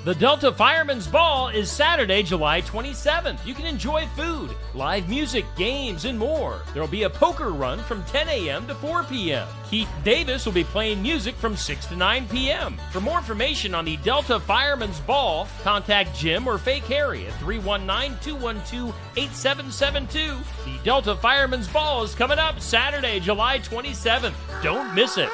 The Delta Fireman's Ball is Saturday, July 27th. You can enjoy food, live music, games, and more. There will be a poker run from 10 a.m. to 4 p.m. Keith Davis will be playing music from 6 to 9 p.m. For more information on the Delta Fireman's Ball, contact Jim or Fake Harry at 319-212-8772. The Delta Fireman's Ball is coming up Saturday, July 27th. Don't miss it.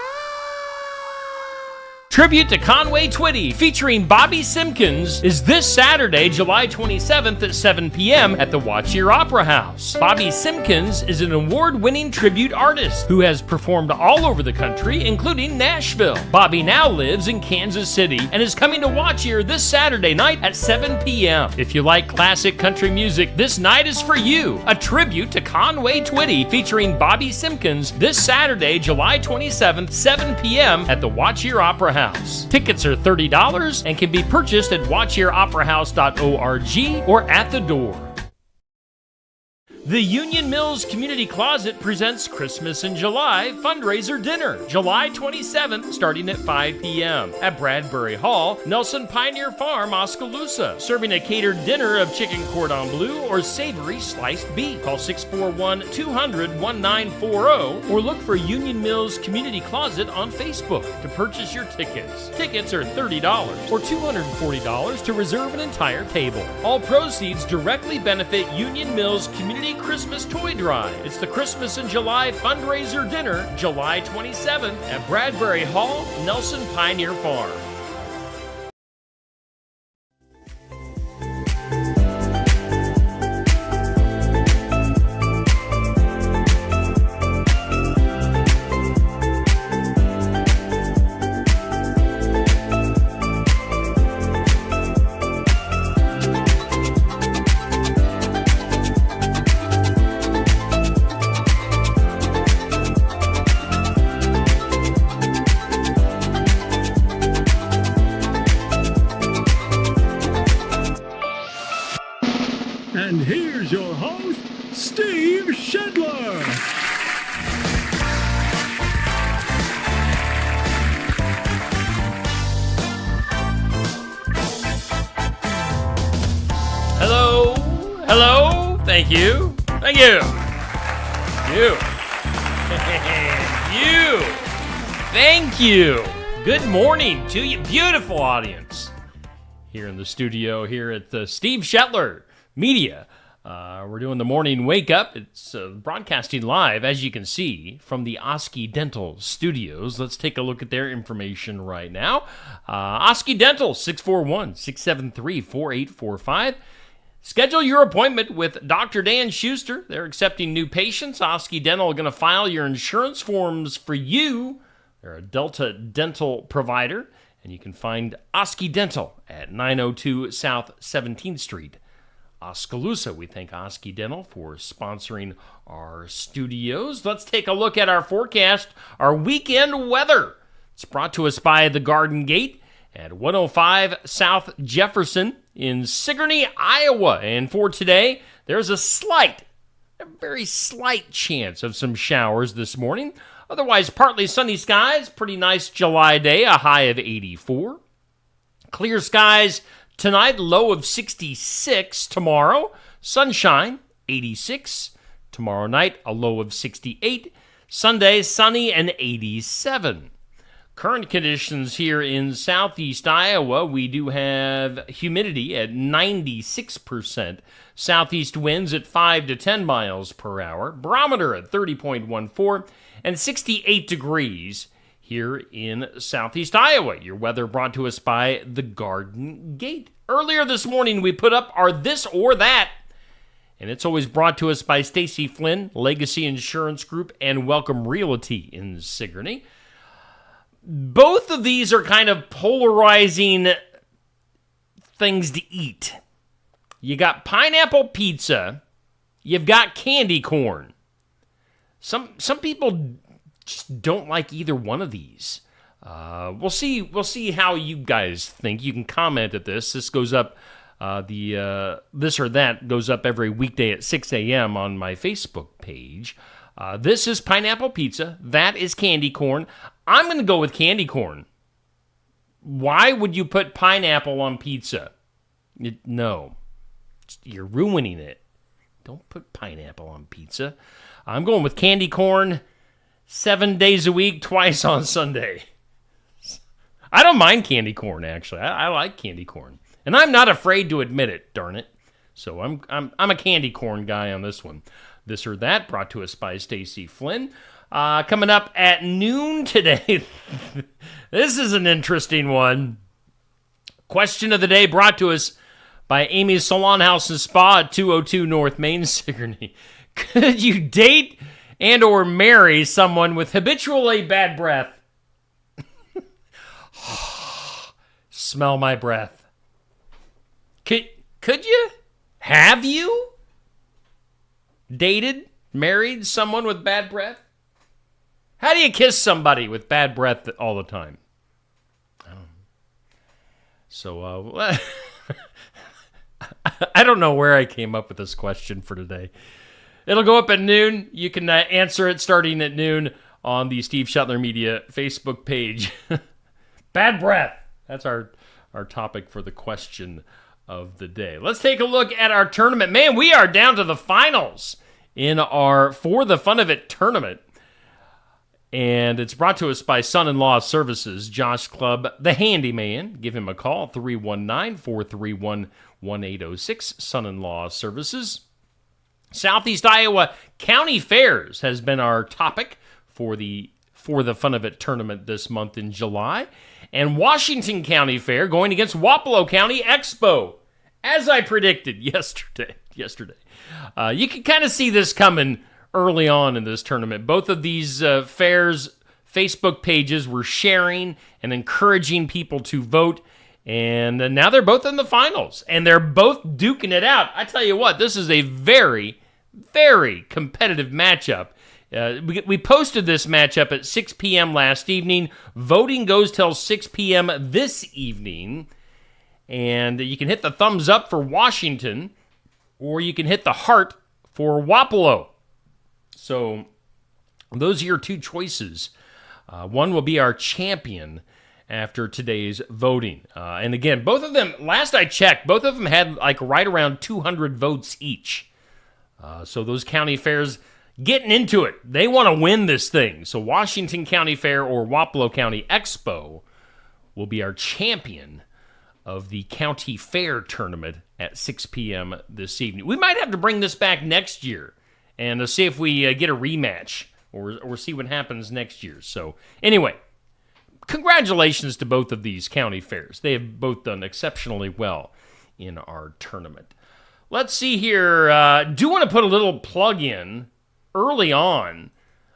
Tribute to Conway Twitty featuring Bobby Simpkins is this Saturday, July 27th at 7 p.m. at the Watch Your Opera House. Bobby Simpkins is an award-winning tribute artist who has performed all over the country, including Nashville. Bobby now lives in Kansas City and is coming to Watch Your this Saturday night at 7 p.m. If you like classic country music, this night is for you. A tribute to Conway Twitty featuring Bobby Simpkins this Saturday, July 27th, 7 p.m. at the Watch Your Opera House. Tickets are $30 and can be purchased at watchyyouroperahouse.org or at the door. The Union Mills Community Closet presents Christmas in July fundraiser dinner, July 27th, starting at 5 p.m. at Bradbury Hall, Nelson Pioneer Farm, Oskaloosa. Serving a catered dinner of chicken cordon bleu or savory sliced beef. Call 641-200-1940 or look for Union Mills Community Closet on Facebook to purchase your tickets. Tickets are $30 or $240 to reserve an entire table. All proceeds directly benefit Union Mills Community Christmas Toy Drive. It's the Christmas in July fundraiser dinner, July 27th at Bradbury Hall, Nelson Pioneer Farm. And here's your host, Steve Shedler. Hello, hello, thank you, thank you, thank you. Good morning to you, beautiful audience. Here in the studio, here at the Steve Shetler Media. We're doing the morning wake up. It's broadcasting live, as you can see, from the Oski Dental Studios. Let's take a look at their information right now. Oski Dental, 641-673-4845. Schedule your appointment with Dr. Dan Schuster. They're accepting new patients. Oski Dental are going to file your insurance forms for you. They're a Delta dental provider, and you can find Oski Dental at 902 South 17th Street. Oskaloosa. We thank Oski Dental for sponsoring our studios. Let's take a look at our forecast, our weekend weather. It's brought to us by the Garden Gate at 105 South Jefferson in Sigourney, Iowa. And for today, there's a very slight chance of some showers this morning. Otherwise, partly sunny skies, pretty nice July day, a high of 84. Clear skies tonight, low of 66. Tomorrow, sunshine, 86. Tomorrow night, a low of 68. Sunday, sunny and 87. Current conditions here in southeast Iowa, we do have humidity at 96%. Southeast winds at 5 to 10 miles per hour. Barometer at 30.14 and 68 degrees. Here in southeast Iowa. Your weather brought to us by the Garden Gate. Earlier this morning, we put up our This or That, and it's always brought to us by Stacy Flynn, Legacy Insurance Group, and Welcome Realty in Sigourney. Both of these are kind of polarizing things to eat. You got pineapple pizza, you've got candy corn. Some people just don't like either one of these. We'll see how you guys think. You can comment at this. This goes up, This or That goes up every weekday at 6 a.m. on my Facebook page. This is pineapple pizza. That is candy corn. I'm going to go with candy corn. Why would you put pineapple on pizza? No. You're ruining it. Don't put pineapple on pizza. I'm going with candy corn 7 days a week, twice on Sunday. I don't mind candy corn, actually. I like candy corn. And I'm not afraid to admit it, darn it. So I'm a candy corn guy on this one. This or That, brought to us by Stacy Flynn. Coming up at noon today. This is an interesting one. Question of the day brought to us by Amy's Salon House and Spa at 202 North Main, Sigourney. Could you date and or marry someone with habitually bad breath? Smell my breath. Could you? Have you dated, married someone with bad breath? How do you kiss somebody with bad breath all the time? So, I don't know where I came up with this question for today. It'll go up at noon. You can answer it starting at noon on the Steve Shetler Media Facebook page. Bad breath. That's our topic for the question of the day. Let's take a look at our tournament. Man, we are down to the finals in our For the Fun of It tournament. And it's brought to us by Son-in-Law Services, Josh Clubb, the handyman. Give him a call, 319-431-1806, Son-in-Law Services. Southeast Iowa County Fairs has been our topic for the Fun of It tournament this month in July. And Washington County Fair going against Wapello County Expo, as I predicted yesterday. You can kind of see this coming early on in this tournament. Both of these fairs' Facebook pages were sharing and encouraging people to vote, and now they're both in the finals, and they're both duking it out. I tell you what, this is a very, very competitive matchup. We posted this matchup at 6 p.m. last evening. Voting goes till 6 p.m. this evening, and you can hit the thumbs up for Washington, or you can hit the heart for Wapello. So those are your two choices. One will be our champion after today's voting. And again, both of them, last I checked, both of them had like right around 200 votes each. So those county fairs getting into it. They want to win this thing. So Washington County Fair or Wapello County Expo will be our champion of the county fair tournament at 6 p.m. this evening. We might have to bring this back next year and see if we get a rematch or see what happens next year. So anyway, congratulations to both of these county fairs. They have both done exceptionally well in our tournament. Let's see here. Do want to put a little plug in early on.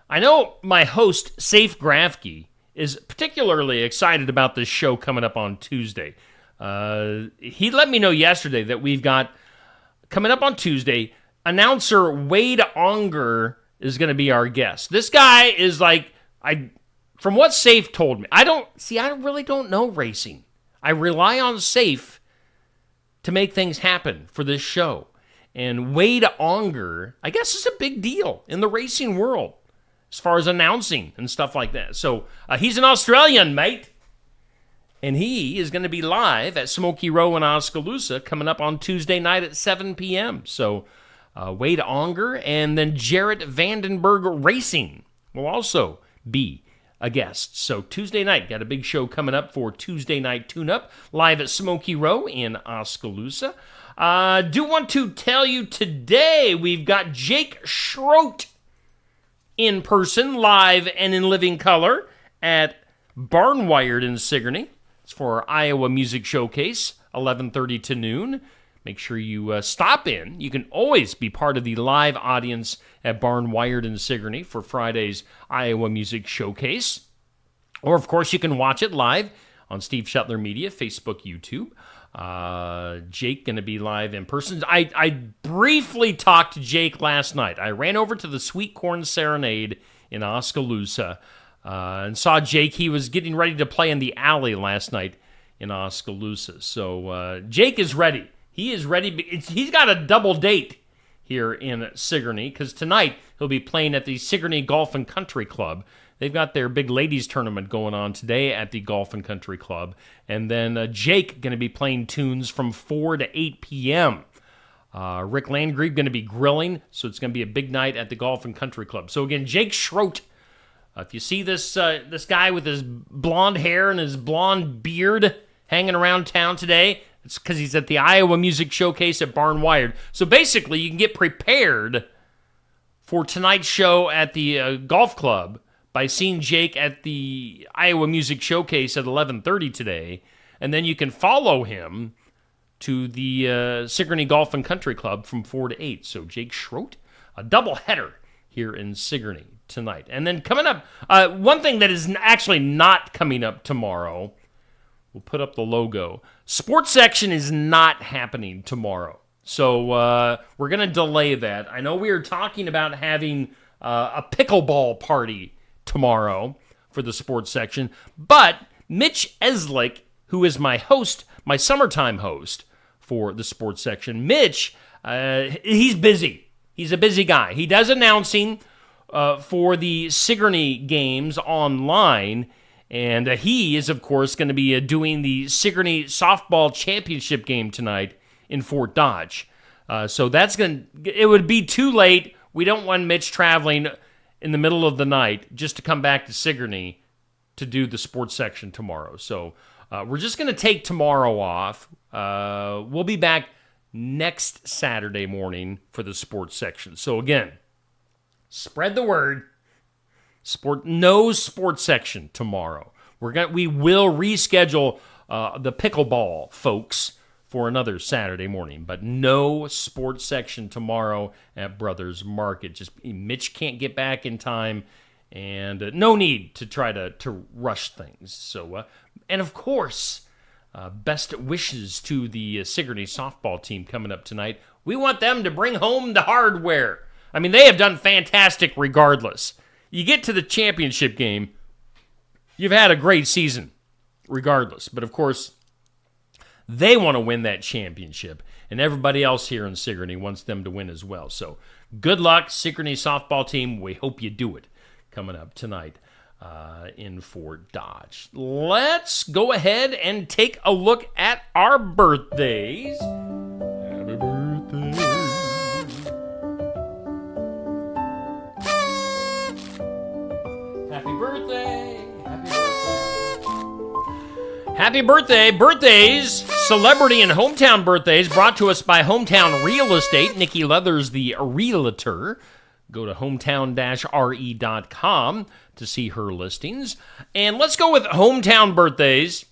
I know my host, Safe Grafke, is particularly excited about this show coming up on Tuesday. He let me know yesterday that we've got, coming up on Tuesday, announcer Wade Onger is going to be our guest. This guy is like, from what Safe told me, I really don't know racing. I rely on Safe to make things happen for this show. And Wade Onger, I guess, is a big deal in the racing world as far as announcing and stuff like that. So he's an Australian, mate. And he is going to be live at Smoky Row in Oskaloosa coming up on Tuesday night at 7 p.m. So Wade Onger and then Jarrett Vandenberg Racing will also be a guest. So Tuesday night, got a big show coming up for Tuesday Night Tune-Up live at Smoky Row in Oskaloosa. Do want to tell you today we've got Jake Schroet in person, live and in living color at Barnwired in Sigourney. It's for our Iowa Music Showcase, 11:30 to noon. Make sure you stop in. You can always be part of the live audience at Barnwired in Sigourney for Friday's Iowa Music Showcase. Or, of course, you can watch it live on Steve Shetler Media, Facebook, YouTube. Jake going to be live in person. I briefly talked to Jake last night. I ran over to the Sweet Corn Serenade in Oskaloosa and saw Jake. He was getting ready to play in the alley last night in Oskaloosa. So Jake is ready. He is ready. He's got a double date here in Sigourney because tonight he'll be playing at the Sigourney Golf and Country Club. They've got their big ladies tournament going on today at the Golf and Country Club. And then Jake going to be playing tunes from 4 to 8 p.m. Rick Landgrebe going to be grilling, so it's going to be a big night at the Golf and Country Club. So again, Jake Schroet. If you see this guy with his blonde hair and his blonde beard hanging around town today, it's because he's at the Iowa Music Showcase at Barn Wired. So basically, you can get prepared for tonight's show at the golf club by seeing Jake at the Iowa Music Showcase at 11:30 today, and then you can follow him to the Sigourney Golf and Country Club from 4 to 8. So Jake Schroet, a doubleheader here in Sigourney tonight. And then coming up, one thing that is actually not coming up tomorrow, we'll put up the logo. Sports section is not happening tomorrow. So we're going to delay that. I know we were talking about having a pickleball party tomorrow for the sports section, but Mitch Eslick, who is my host, my summertime host for the sports section, Mitch, he's busy. He's a busy guy. He does announcing for the Sigourney games online, and he is, of course, going to be doing the Sigourney softball championship game tonight in Fort Dodge. So it would be too late. We don't want Mitch traveling in the middle of the night just to come back to Sigourney to do the sports section tomorrow. So we're just going to take tomorrow off. We'll be back next Saturday morning for the sports section. So again, spread the word. No sports section tomorrow. We will reschedule the pickleball folks for another Saturday morning, but no sports section tomorrow at Brothers Market. Just Mitch can't get back in time, and no need to try to rush things. So, and of course, best wishes to the Sigourney softball team coming up tonight. We want them to bring home the hardware. I mean, they have done fantastic regardless. You get to the championship game, you've had a great season regardless. But of course, they want to win that championship, and everybody else here in Sigourney wants them to win as well. So good luck, Sigourney softball team. We hope you do it coming up tonight in Fort Dodge. Let's go ahead and take a look at our birthdays. Happy birthday. Happy birthday. Happy birthday. Happy birthday. Birthdays, celebrity and hometown birthdays brought to us by Hometown Real Estate. Nikki Leathers, the realtor. Go to hometown-re.com to see her listings. And let's go with hometown birthdays.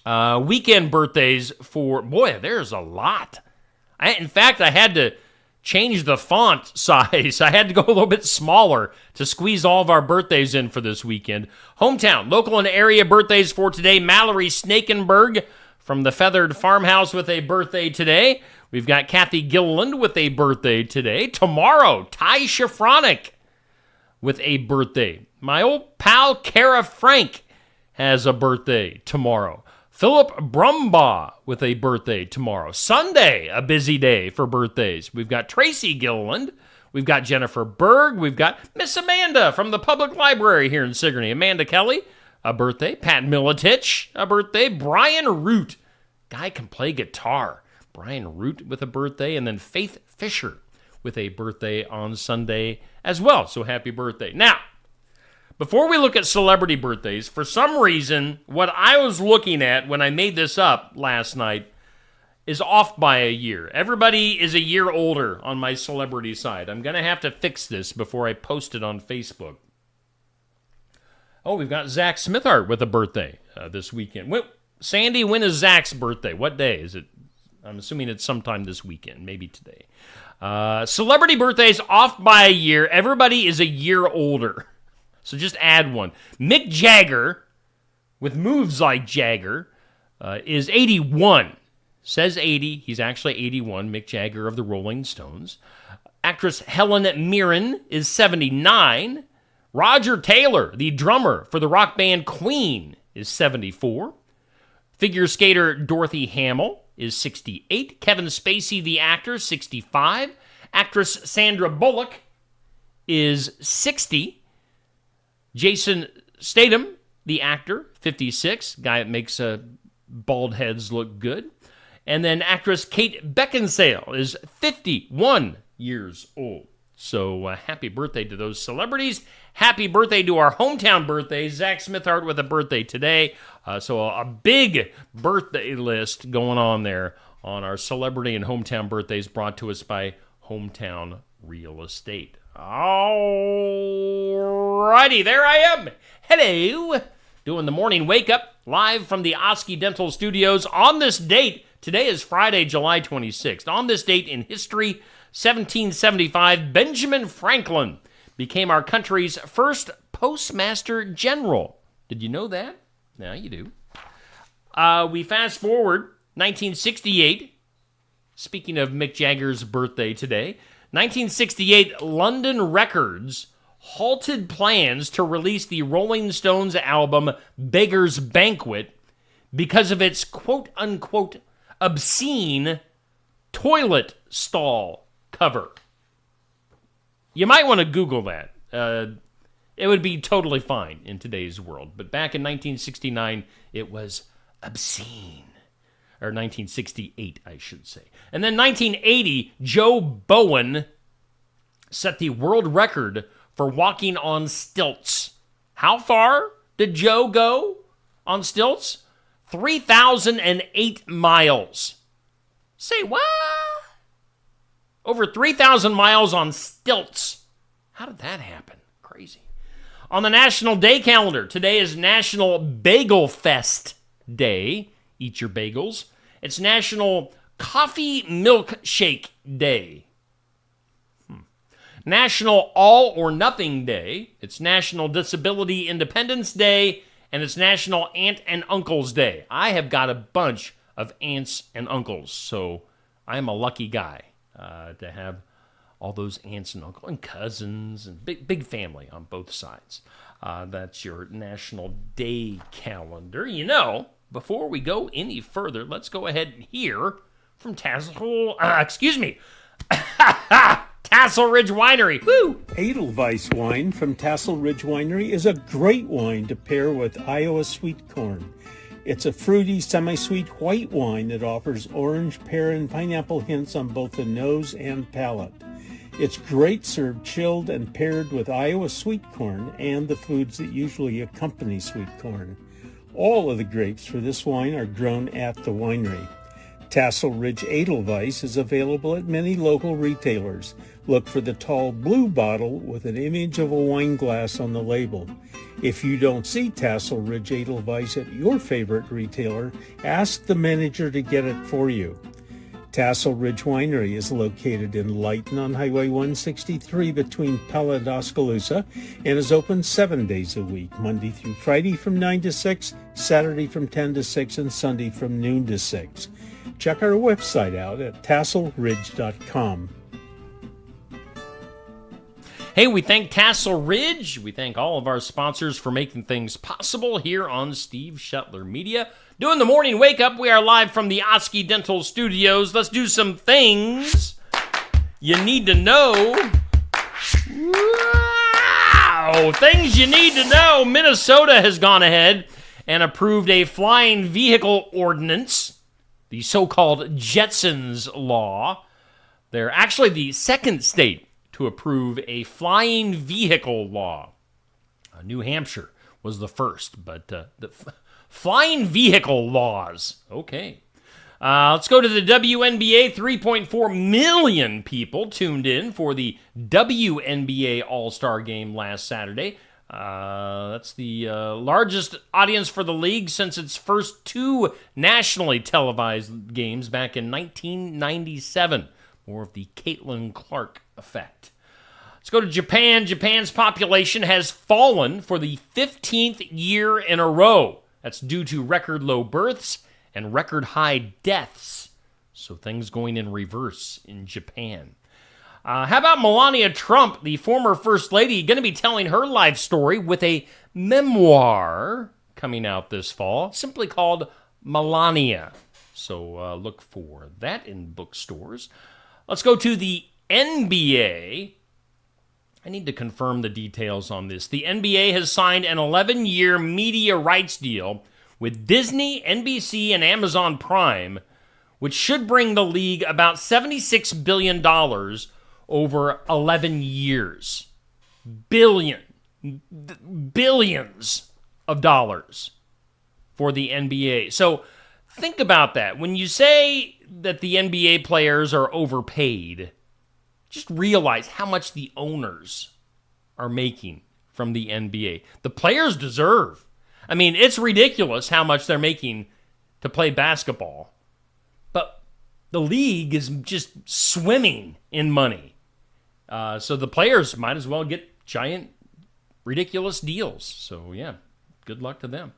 Weekend birthdays for, boy, there's a lot. In fact, I had to change the font size. I had to go a little bit smaller to squeeze all of our birthdays in for this weekend. Hometown, local and area birthdays for today. Mallory Snakenberg from the Feathered Farmhouse with a birthday today. We've got Kathy Gilliland with a birthday today. Tomorrow, Ty Shafronic with a birthday. My old pal Kara Frank has a birthday tomorrow. Philip Brumbaugh with a birthday tomorrow. Sunday, a busy day for birthdays. We've got Tracy Gilliland. We've got Jennifer Berg. We've got Miss Amanda from the Public Library here in Sigourney. Amanda Kelly, a birthday. Pat Militich, a birthday. Brian Root. Guy can play guitar. Brian Root with a birthday. And then Faith Fisher with a birthday on Sunday as well. So happy birthday. Now, before we look at celebrity birthdays, for some reason, what I was looking at when I made this up last night is off by a year. Everybody is a year older on my celebrity side. I'm going to have to fix this before I post it on Facebook. Oh, we've got Zach Smithart with a birthday this weekend. Sandy, when is Zach's birthday? What day is it? I'm assuming it's sometime this weekend, maybe today. Celebrity birthdays off by a year. Everybody is a year older. So just add one. Mick Jagger, with moves like Jagger, is 81. Says 80. He's actually 81. Mick Jagger of the Rolling Stones. Actress Helen Mirren is 79. Roger Taylor, the drummer for the rock band Queen, is 74. Figure skater Dorothy Hamill is 68. Kevin Spacey, the actor, 65. Actress Sandra Bullock is 60. Jason Statham, the actor, 56, guy that makes bald heads look good. And then actress Kate Beckinsale is 51 years old. So happy birthday to those celebrities. Happy birthday to our hometown birthdays. Zach Smithart with a birthday today. So a big birthday list going on there on our celebrity and hometown birthdays brought to us by Hometown Real Estate. Alrighty, there I am. Hello. Doing the morning wake up live from the Oski Dental Studios on this date. Today is Friday, July 26th. On this date in history, 1775, Benjamin Franklin became our country's first postmaster general. Did you know that? Now you do. We fast forward, 1968. Speaking of Mick Jagger's birthday today, 1968, London Records halted plans to release the Rolling Stones album Beggar's Banquet because of its quote-unquote obscene toilet stall cover. You might want to Google that. It would be totally fine in today's world. But back in 1969, it was obscene. Or 1968, I should say. And then 1980, Joe Bowen set the world record for walking on stilts. How far did Joe go on stilts? 3,008 miles. Say what? Over 3,000 miles on stilts. How did that happen? Crazy. On the National Day calendar, today is National Bagel Fest Day. Eat your bagels. It's National Coffee Milkshake Day. National All or Nothing Day. It's National Disability Independence Day. And it's National Aunt and Uncle's Day. I have got a bunch of aunts and uncles, so I'm a lucky guy to have all those aunts and uncles and cousins and big family on both sides. That's your National Day calendar. You know, before we go any further, let's go ahead and hear from Tassel Ridge Winery. Woo! Edelweiss wine from Tassel Ridge Winery is a great wine to pair with Iowa sweet corn. It's a fruity, semi-sweet white wine that offers orange, pear, and pineapple hints on both the nose and palate. It's great served chilled and paired with Iowa sweet corn and the foods that usually accompany sweet corn. All of the grapes for this wine are grown at the winery. Tassel Ridge Edelweiss is available at many local retailers. Look for the tall blue bottle with an image of a wine glass on the label. If you don't see Tassel Ridge Edelweiss at your favorite retailer, ask the manager to get it for you. Tassel Ridge Winery is located in Lighton on Highway 163 between Pella and Oskaloosa and is open 7 days a week, Monday through Friday from 9 to 6, Saturday from 10 to 6, and Sunday from noon to 6. Check our website out at tasselridge.com. Hey, we thank Tassel Ridge. We thank all of our sponsors for making things possible here on Steve Shetler Media. Doing the morning wake up, we are live from the Oski Dental Studios. Let's do some things you need to know. Wow! Things you need to know. Minnesota has gone ahead and approved a flying vehicle ordinance, the so-called Jetsons Law. They're actually the second state to approve a flying vehicle law. New Hampshire was the first, but the flying vehicle laws. Okay. Let's go to the WNBA. 3.4 million people tuned in for the WNBA All-Star Game last Saturday. That's the largest audience for the league since its first two nationally televised games back in 1997. More of the Caitlin Clark effect. Let's go to Japan. Japan's population has fallen for the 15th year in a row. That's due to record low births and record high deaths. So things going in reverse in Japan. How about Melania Trump, the former First Lady, going to be telling her life story with a memoir coming out this fall, simply called Melania. So look for that in bookstores. Let's go to the NBA. I need to confirm the details on this. The NBA has signed an 11-year media rights deal with Disney, NBC, and Amazon Prime, which should bring the league about $76 billion over 11 years. Billions of dollars for the NBA. So think about that. When you say that the NBA players are overpaid, just realize how much the owners are making from the NBA. The players deserve. I mean, it's ridiculous how much they're making to play basketball. But the league is just swimming in money. So the players might as well get giant, ridiculous deals. So, yeah, good luck to them.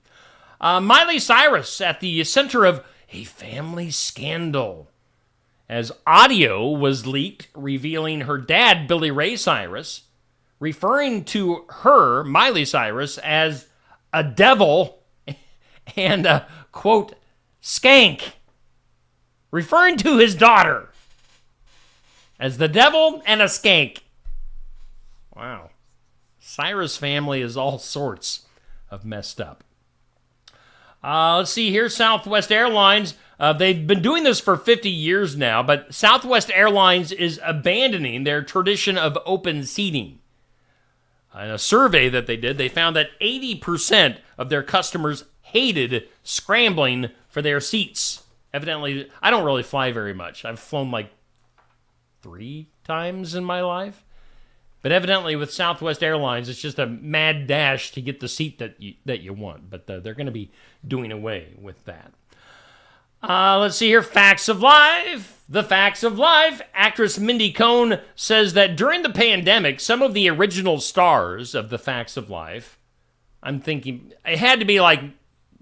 Miley Cyrus at the center of a family scandal, as audio was leaked revealing her dad, Billy Ray Cyrus, referring to her, Miley Cyrus, as a devil and a, quote, skank, referring to his daughter as the devil and a skank. Wow. Cyrus family is all sorts of messed up. Let's see here, Southwest Airlines. They've been doing this for 50 years now, but Southwest Airlines is abandoning their tradition of open seating. In a survey that they did, they found that 80% of their customers hated scrambling for their seats. Evidently, I don't really fly very much. I've flown like 3 times in my life. But evidently with Southwest Airlines, it's just a mad dash to get the seat that you want. But they're going to be doing away with that. Let's see here. Facts of Life. The Facts of Life. Actress Mindy Cohn says that during the pandemic, some of the original stars of The Facts of Life, I'm thinking, it had to be like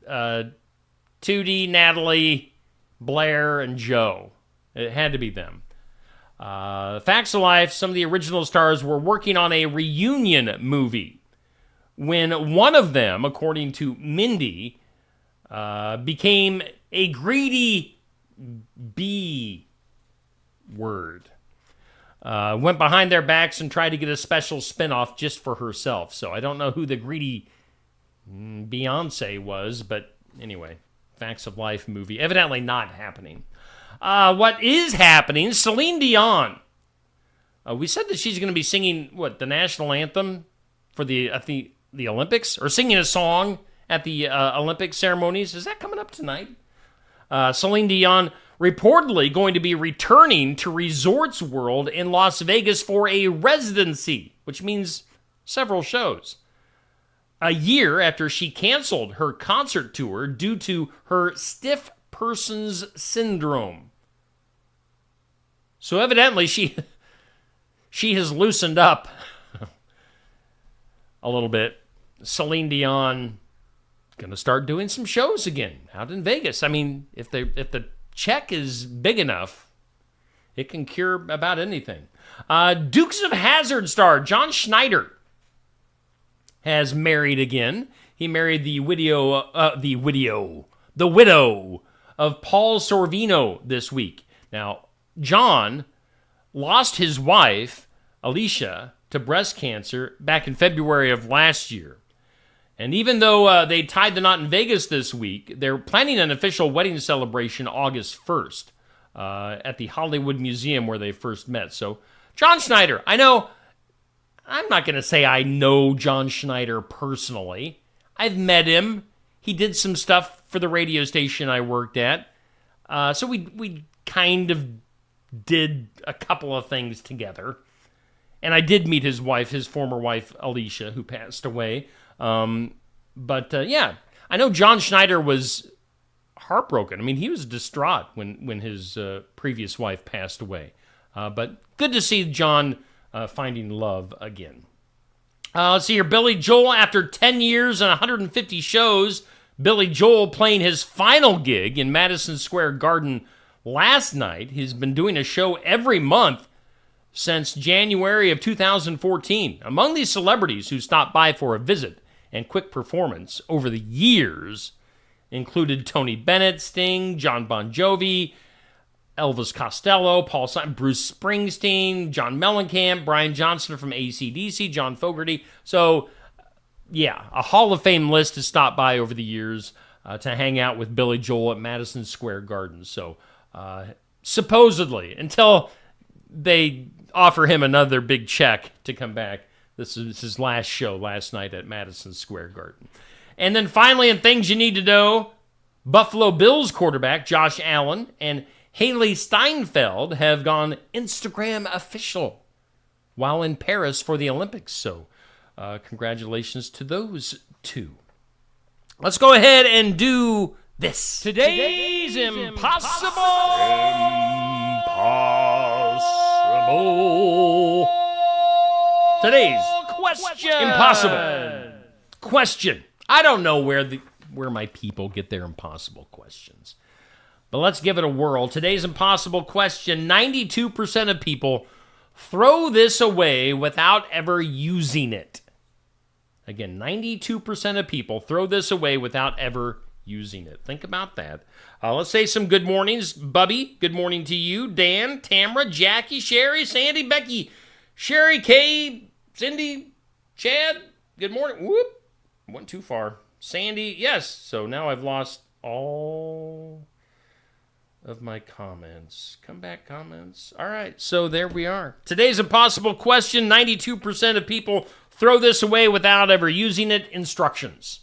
Tootie, Natalie, Blair, and Joe. It had to be them. Facts of Life, some of the original stars were working on a reunion movie when one of them, according to Mindy, became a greedy B word. Went behind their backs and tried to get a special spinoff just for herself. So I don't know who the greedy Beyonce was, but anyway, Facts of Life movie. Evidently not happening. What is happening? Celine Dion. We said that she's going to be singing, the national anthem for the Olympics? Or singing a song at the Olympic ceremonies. Is that coming up tonight? Celine Dion reportedly going to be returning to Resorts World in Las Vegas for a residency, which means several shows. A year after she canceled her concert tour due to her stiff person's syndrome. So evidently she has loosened up a little bit. Celine Dion going to start doing some shows again out in Vegas. I mean, if the check is big enough, it can cure about anything. Dukes of Hazzard star John Schneider has married again. He married the widow of Paul Sorvino this week. Now, John lost his wife, Alicia, to breast cancer back in February of last year. And even though they tied the knot in Vegas this week, they're planning an official wedding celebration August 1st at the Hollywood Museum where they first met. So, John Schneider, I'm not going to say I know John Schneider personally. I've met him. He did some stuff for the radio station I worked at. So we kind of did a couple of things together. And I did meet his wife, his former wife, Alicia, who passed away. But I know John Schneider was heartbroken. I mean, he was distraught when his previous wife passed away. But good to see John finding love again. Let's see here. Billy Joel, after 10 years and 150 shows, Billy Joel playing his final gig in Madison Square Garden last night. He's been doing a show every month since January of 2014. Among these celebrities who stopped by for a visit and quick performance over the years included Tony Bennett, Sting, John Bon Jovi, Elvis Costello, Paul Simon, Bruce Springsteen, John Mellencamp, Brian Johnson from AC/DC, John Fogerty. So, yeah, a Hall of Fame list has stopped by over the years to hang out with Billy Joel at Madison Square Garden. So, supposedly, until they offer him another big check to come back, this is his last show last night at Madison Square Garden. And then finally, in things you need to know, Buffalo Bills quarterback Josh Allen and Haley Steinfeld have gone Instagram official while in Paris for the Olympics. So congratulations to those two. Let's go ahead and do this. Today's Impossible. Today's question. Impossible question. I don't know where my people get their impossible questions, but let's give it a whirl. Today's impossible question: 92% of people throw this away without ever using it. Again, 92% of people throw this away without ever using it. Think about that. Let's say some good mornings. Bubby, good morning to you. Dan, Tamara, Jackie, Sherry, Sandy, Becky, Sherry, Kay, Cindy, Chad, good morning. Whoop. Went too far. Sandy, yes. So now I've lost all of my comments. Come back, comments. All right, so there we are. Today's impossible question: 92% of people throw this away without ever using it. Instructions.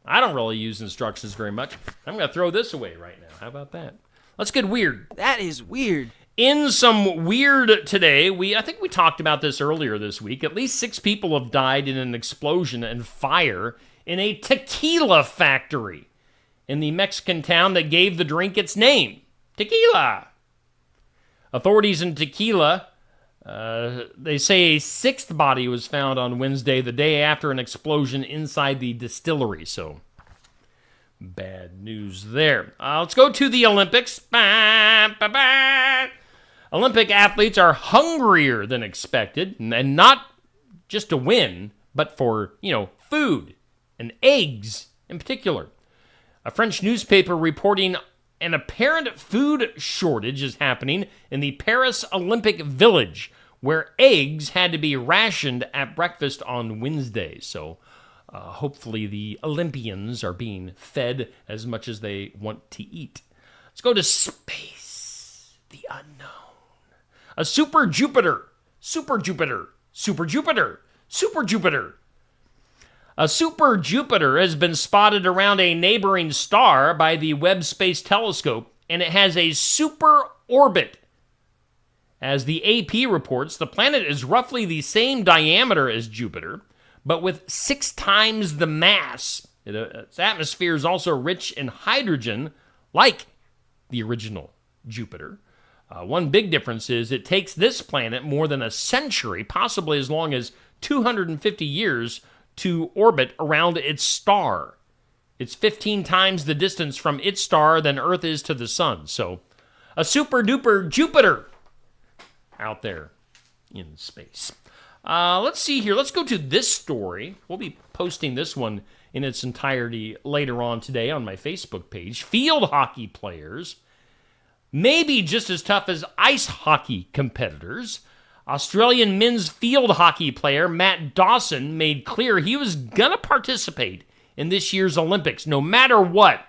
I don't really use instructions very much. I'm going to throw this away right now. How about that? Let's get weird. That is weird. In some weird today, I think we talked about this earlier this week. At least 6 people have died in an explosion and fire in a tequila factory in the Mexican town that gave the drink its name, tequila. Authorities in Tequila, they say a 6th body was found on Wednesday, the day after an explosion inside the distillery. So, bad news there. Let's go to the Olympics. Olympic athletes are hungrier than expected, and not just to win, but for, food and eggs in particular. A French newspaper reporting an apparent food shortage is happening in the Paris Olympic Village, where eggs had to be rationed at breakfast on Wednesday. So hopefully the Olympians are being fed as much as they want to eat. Let's go to space, the unknown. A super Jupiter. A super Jupiter has been spotted around a neighboring star by the Webb Space Telescope, and it has a super orbit. As the AP reports, the planet is roughly the same diameter as Jupiter, but with 6 times the mass. Its atmosphere is also rich in hydrogen, like the original Jupiter. One big difference is it takes this planet more than a century, possibly as long as 250 years, to orbit around its star. It's 15 times the distance from its star than Earth is to the sun. So, a super-duper Jupiter out there in space. Let's see here. Let's go to this story. We'll be posting this one in its entirety later on today on my Facebook page. Field hockey players may be just as tough as ice hockey competitors. Australian men's field hockey player Matt Dawson made clear he was going to participate in this year's Olympics, no matter what.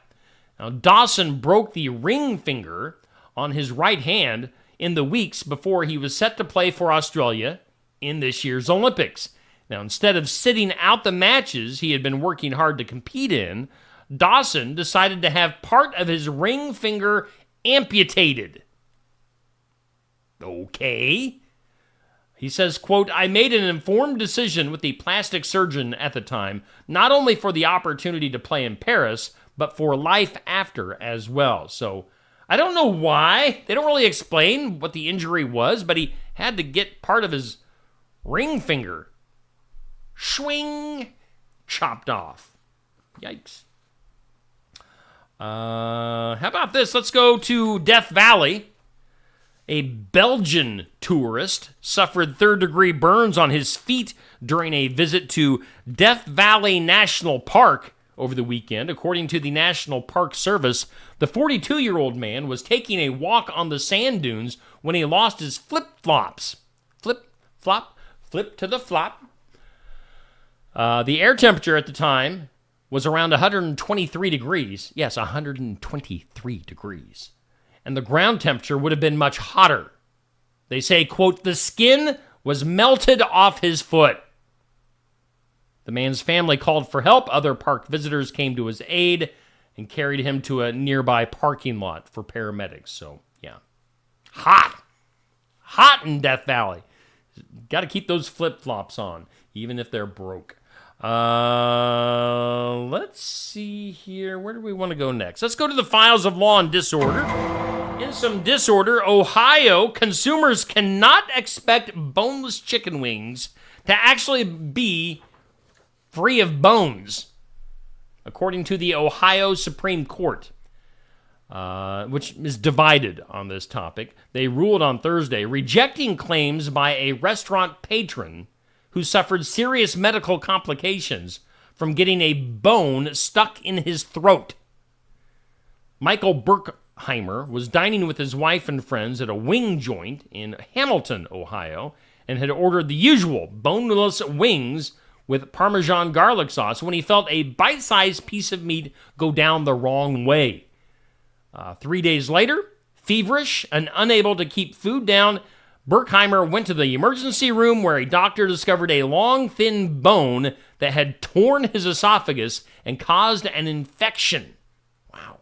Now, Dawson broke the ring finger on his right hand in the weeks before he was set to play for Australia in this year's Olympics. Now, instead of sitting out the matches he had been working hard to compete in, Dawson decided to have part of his ring finger amputated. Okay. He says, quote, "I made an informed decision with the plastic surgeon at the time, not only for the opportunity to play in Paris, but for life after as well." So I don't know why. They don't really explain what the injury was, but he had to get part of his ring finger chopped off. Yikes. How about this? Let's go to Death Valley. A Belgian tourist suffered third-degree burns on his feet during a visit to Death Valley National Park over the weekend. According to the National Park Service, the 42-year-old man was taking a walk on the sand dunes when he lost his flip-flops. Flip to the flop. The air temperature at the time was around 123 degrees. Yes, 123 degrees. And the ground temperature would have been much hotter. They say, quote, the skin was melted off his foot. The man's family called for help. Other park visitors came to his aid and carried him to a nearby parking lot for paramedics. So, yeah. Hot in Death Valley. Got to keep those flip-flops on, even if they're broke. Let's see here. Where do we want to go next? Let's go to the files of law and disorder. In some disorder, Ohio consumers cannot expect boneless chicken wings to actually be free of bones, according to the Ohio Supreme Court, which is divided on this topic. They ruled on Thursday, rejecting claims by a restaurant patron who suffered serious medical complications from getting a bone stuck in his throat. Michael Burkheimer was dining with his wife and friends at a wing joint in Hamilton, Ohio, and had ordered the usual boneless wings with Parmesan garlic sauce when he felt a bite-sized piece of meat go down the wrong way. 3 days later, feverish and unable to keep food down, Burkheimer went to the emergency room where a doctor discovered a long, thin bone that had torn his esophagus and caused an infection. Wow.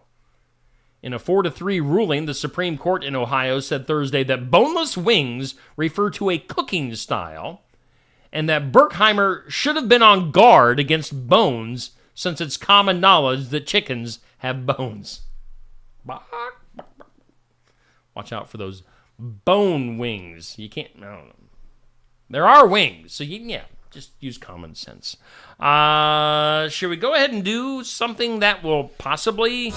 In a 4-3 ruling, the Supreme Court in Ohio said Thursday that boneless wings refer to a cooking style and that Burkheimer should have been on guard against bones since it's common knowledge that chickens have bones. Watch out for those bone wings. You can't, I don't know. There are wings, so just use common sense. Should we go ahead and do something that will possibly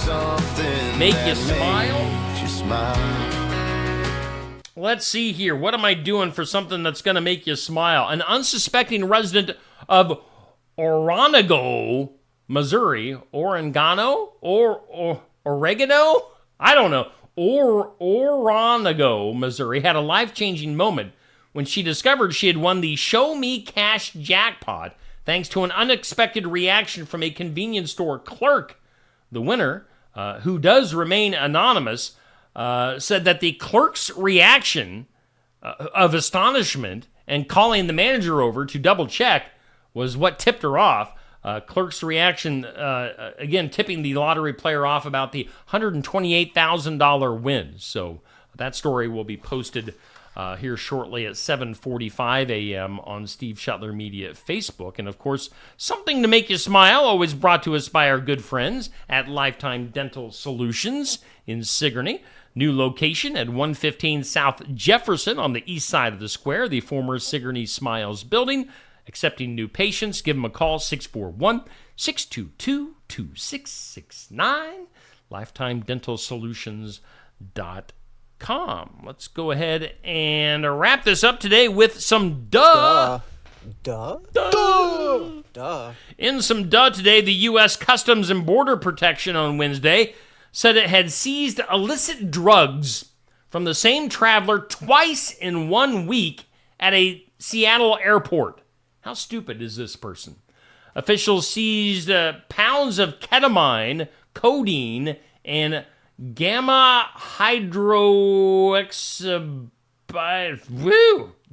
make you smile? Let's see here. What am I doing for something that's going to make you smile? An unsuspecting resident of Oronogo, Missouri, Oregano? I don't know. Oronogo, Missouri, had a life-changing moment when she discovered she had won the Show Me Cash jackpot thanks to an unexpected reaction from a convenience store clerk. The winner, who does remain anonymous, said that the clerk's reaction of astonishment and calling the manager over to double-check was what tipped her off. Clerk's reaction, again, tipping the lottery player off about the $128,000 win. So that story will be posted here shortly at 7:45 a.m. on Steve Shuttler Media Facebook. And, of course, something to make you smile, always brought to us by our good friends at Lifetime Dental Solutions in Sigourney. New location at 115 South Jefferson on the east side of the square, the former Sigourney Smiles building. Accepting new patients, give them a call, 641-622-2669, lifetimedentalsolutions.com. Let's go ahead and wrap this up today with some duh. In some duh today, the U.S. Customs and Border Protection on Wednesday said it had seized illicit drugs from the same traveler twice in 1 week at a Seattle airport. How stupid is this person? Officials seized pounds of ketamine, codeine, and gamma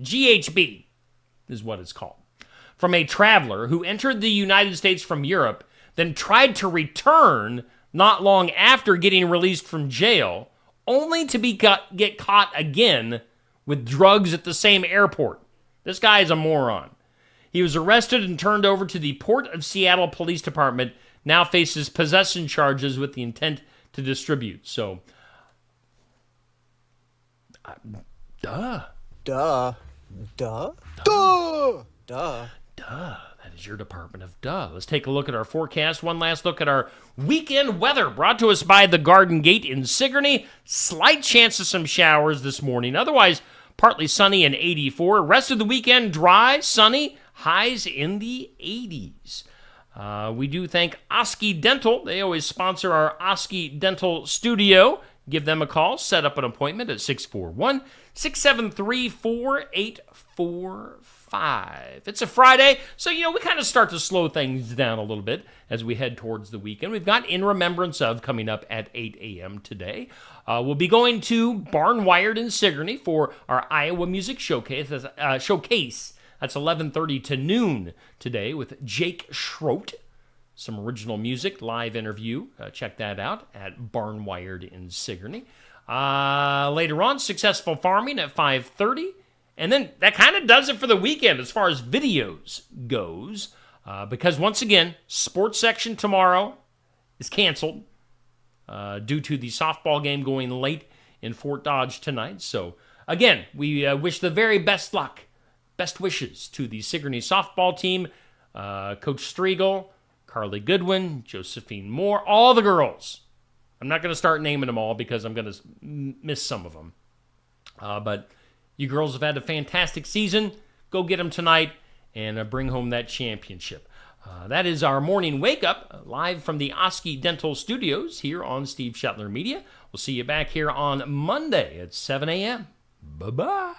GHB is what it's called, from a traveler who entered the United States from Europe, then tried to return not long after getting released from jail, only to get caught again with drugs at the same airport. This guy is a moron. He was arrested and turned over to the Port of Seattle Police Department, now faces possession charges with the intent to distribute. So, That is your department of duh. Let's take a look at our forecast. One last look at our weekend weather, brought to us by the Garden Gate in Sigourney. Slight chance of some showers this morning. Otherwise, partly sunny and 84. Rest of the weekend, dry, sunny, highs in the 80s. We do thank Oski Dental. They always sponsor our Oski Dental studio. Give them a call. Set up an appointment at 641-673-4845. It's a Friday, so, we kind of start to slow things down a little bit as we head towards the weekend. We've got In Remembrance Of coming up at 8 a.m. today. We'll be going to Barnwired in Sigourney for our Iowa Music Showcase. That's 11:30 to noon today with Jake Schroet. Some original music, live interview. Check that out at Barnwired in Sigourney. Later on, Successful Farming at 5:30. And then that kind of does it for the weekend as far as videos goes. Because once again, sports section tomorrow is canceled due to the softball game going late in Fort Dodge tonight. So again, we wish the very best luck, best wishes to the Sigourney softball team. Coach Striegel, Carly Goodwin, Josephine Moore, all the girls. I'm not going to start naming them all because I'm going to miss some of them. But you girls have had a fantastic season. Go get them tonight and bring home that championship. That is our morning wake-up, live from the Oski Dental Studios here on Steve Shetler Media. We'll see you back here on Monday at 7 a.m. Bye-bye.